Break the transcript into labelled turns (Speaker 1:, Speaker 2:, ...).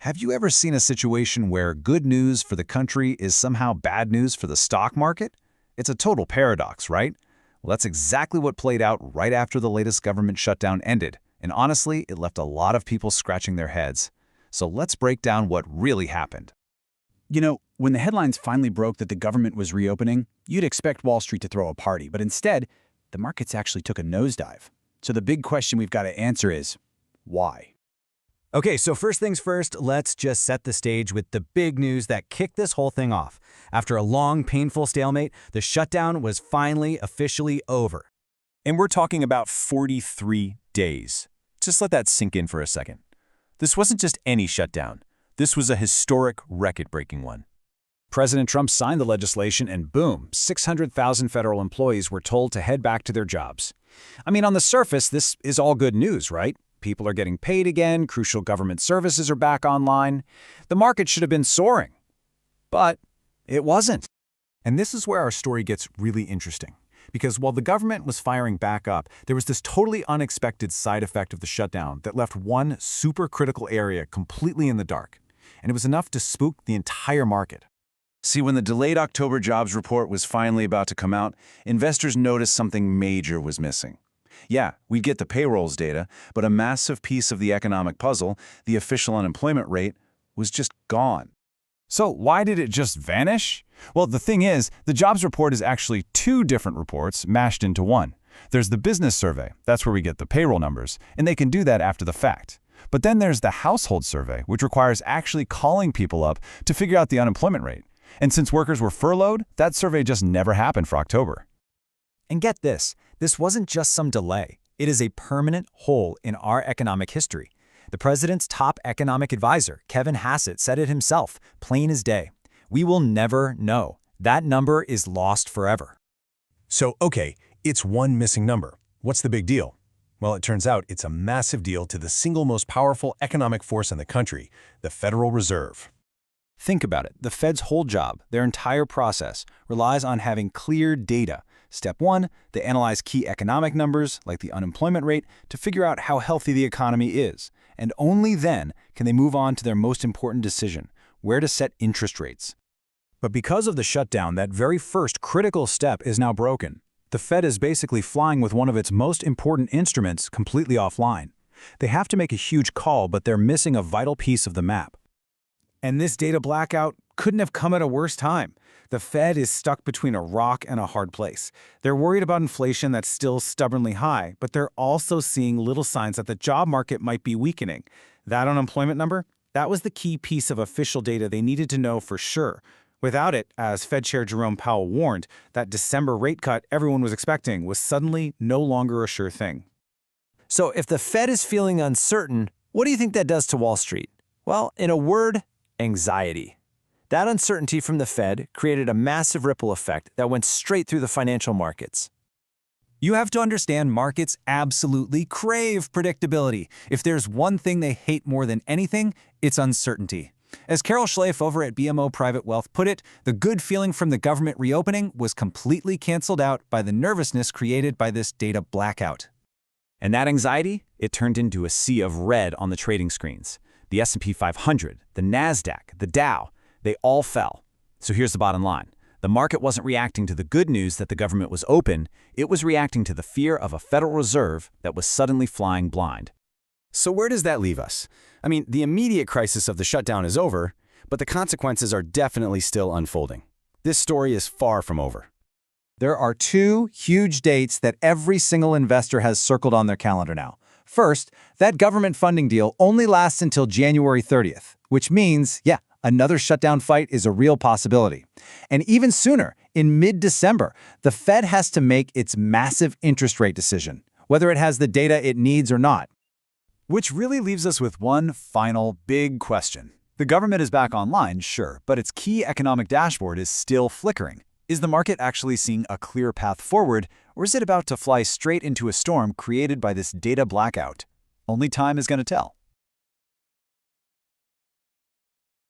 Speaker 1: Have you ever seen a situation where good news for the country is somehow bad news for the stock market? It's a total paradox, right? Well, that's exactly what played out right after the latest government shutdown ended, and honestly, it left a lot of people scratching their heads. So let's break down what really happened.
Speaker 2: When the headlines finally broke that the government was reopening, you'd expect Wall Street to throw a party, but instead, the markets actually took a nosedive. So the big question we've got to answer is, why?
Speaker 3: Okay, so first things first, let's just set the stage with the big news that kicked this whole thing off. After a long, painful stalemate, the shutdown was finally officially over.
Speaker 4: And we're talking about 43 days. Just let that sink in for a second. This wasn't just any shutdown. This was a historic, record-breaking one.
Speaker 1: President Trump signed the legislation and boom, 600,000 federal employees were told to head back to their jobs. I mean, on the surface, this is all good news, right? People are getting paid again, crucial government services are back online. The market should have been soaring. But it wasn't.
Speaker 4: And this is where our story gets really interesting. Because while the government was firing back up, there was this totally unexpected side effect of the shutdown that left one super critical area completely in the dark. And it was enough to spook the entire market.
Speaker 5: See, when the delayed October jobs report was finally about to come out, investors noticed something major was missing. Yeah, we'd get the payrolls data, but a massive piece of the economic puzzle, the official unemployment rate, was just gone.
Speaker 4: So why did it just vanish? Well, the thing is, the jobs report is actually two different reports mashed into one. There's the business survey, that's where we get the payroll numbers, and they can do that after the fact. But then there's the household survey, which requires actually calling people up to figure out the unemployment rate. And since workers were furloughed, that survey just never happened for October.
Speaker 3: And get this wasn't just some delay. It is a permanent hole in our economic history. The president's top economic advisor, Kevin Hassett, said it himself, plain as day. We will never know. That number is lost forever.
Speaker 6: So, okay, it's one missing number. What's the big deal? Well, it turns out it's a massive deal to the single most powerful economic force in the country, the Federal Reserve.
Speaker 2: Think about it. The Fed's whole job, their entire process, relies on having clear data. Step one, they analyze key economic numbers, like the unemployment rate, to figure out how healthy the economy is. And only then can they move on to their most important decision, where to set interest rates. But because of the shutdown, that very first critical step is now broken. The Fed is basically flying with one of its most important instruments completely offline. They have to make a huge call, but they're missing a vital piece of the map. And this data blackout couldn't have come at a worse time. The Fed is stuck between a rock and a hard place. They're worried about inflation that's still stubbornly high, but they're also seeing little signs that the job market might be weakening. That unemployment number, that was the key piece of official data they needed to know for sure. Without it, as Fed Chair Jerome Powell warned, that December rate cut everyone was expecting was suddenly no longer a sure thing.
Speaker 3: So if the Fed is feeling uncertain, what do you think that does to Wall Street? Well, in a word, anxiety. That uncertainty from the Fed created a massive ripple effect that went straight through the financial markets. You have to understand markets absolutely crave predictability. If there's one thing they hate more than anything, it's uncertainty. As Carol Schleif over at BMO Private Wealth put it, the good feeling from the government reopening was completely canceled out by the nervousness created by this data blackout. And that anxiety, it turned into a sea of red on the trading screens. The S&P 500, the NASDAQ, the Dow, they all fell. So here's the bottom line. The market wasn't reacting to the good news that the government was open, it was reacting to the fear of a Federal Reserve that was suddenly flying blind.
Speaker 2: So where does that leave us? I mean, the immediate crisis of the shutdown is over, but the consequences are definitely still unfolding. This story is far from over.
Speaker 7: There are two huge dates that every single investor has circled on their calendar now. First, that government funding deal only lasts until January 30th, which means, another shutdown fight is a real possibility. And even sooner, in mid-December, the Fed has to make its massive interest rate decision, whether it has the data it needs or not.
Speaker 1: Which really leaves us with one final big question. The government is back online, sure, but its key economic dashboard is still flickering. Is the market actually seeing a clear path forward, or is it about to fly straight into a storm created by this data blackout? Only time is going to tell.